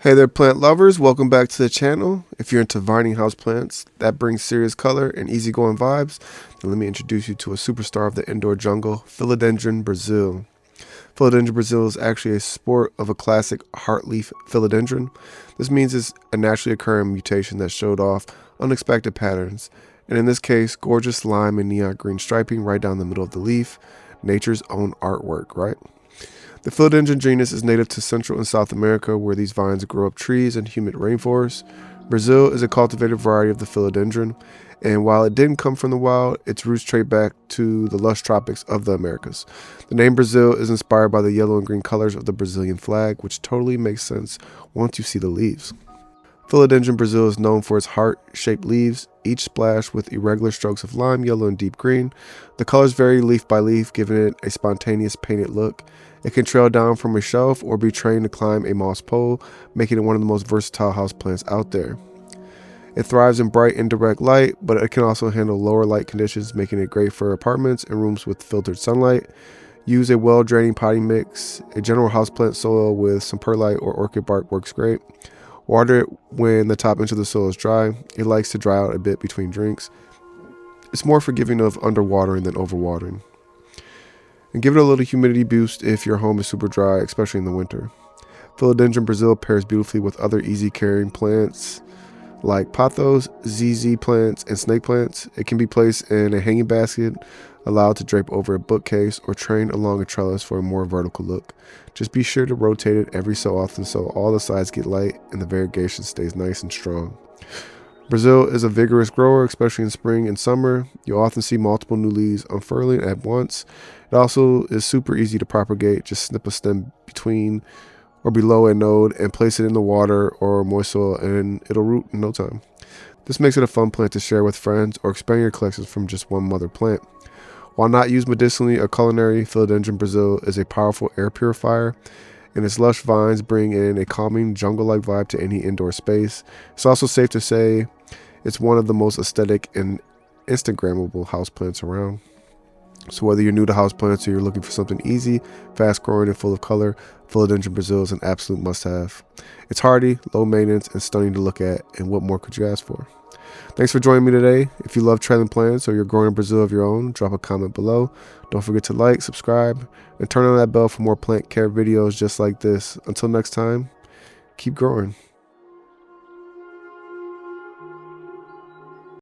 Hey there, plant lovers. Welcome back to the channel. If you're into vining houseplants that brings serious color and easygoing vibes, then let me introduce you to a superstar of the indoor jungle, Philodendron Brasil. Philodendron Brasil is actually a sport of a classic heartleaf philodendron. This means it's a naturally occurring mutation that showed off unexpected patterns, and in this case, gorgeous lime and neon green striping right down the middle of the leaf. Nature's own artwork, right? The philodendron genus is native to Central and South America, where these vines grow up trees and humid rainforests. Brazil is a cultivated variety of the philodendron, and while it didn't come from the wild, its roots trace back to the lush tropics of the Americas. The name Brazil is inspired by the yellow and green colors of the Brazilian flag, which totally makes sense once you see the leaves. Philodendron Brasil is known for its heart-shaped leaves, each splashed with irregular strokes of lime, yellow, and deep green. The colors vary leaf by leaf, giving it a spontaneous painted look. It can trail down from a shelf or be trained to climb a moss pole, making it one of the most versatile houseplants out there. It thrives in bright indirect light, but it can also handle lower light conditions, making it great for apartments and rooms with filtered sunlight. Use a well-draining potting mix. A general houseplant soil with some perlite or orchid bark works great. Water it when the top inch of the soil is dry. It likes to dry out a bit between drinks. It's more forgiving of underwatering than overwatering. And give it a little humidity boost if your home is super dry, especially in the winter. Philodendron Brasil pairs beautifully with other easy-carrying plants like pothos, ZZ plants, and snake plants. It can be placed in a hanging basket, allowed to drape over a bookcase, or trained along a trellis for a more vertical look. Just be sure to rotate it every so often so all the sides get light and the variegation stays nice and strong. Brazil is a vigorous grower, especially in spring and summer. You'll often see multiple new leaves unfurling at once. It also is super easy to propagate. Just snip a stem between or below a node and place it in the water or moist soil, and it'll root in no time. This makes it a fun plant to share with friends or expand your collections from just one mother plant. While not used medicinally or culinary, Philodendron Brasil is a powerful air purifier, and its lush vines bring in a calming jungle-like vibe to any indoor space. It's also safe to say it's one of the most aesthetic and Instagrammable houseplants around. So whether you're new to houseplants or you're looking for something easy, fast-growing, and full of color, Philodendron Brasil is an absolute must-have. It's hardy, low maintenance, and stunning to look at, and what more could you ask for? Thanks for joining me today. If you love trailing plants or you're growing in Brazil of your own, drop a comment below. Don't forget to like, subscribe, and turn on that bell for more plant care videos just like this. Until next time, keep growing.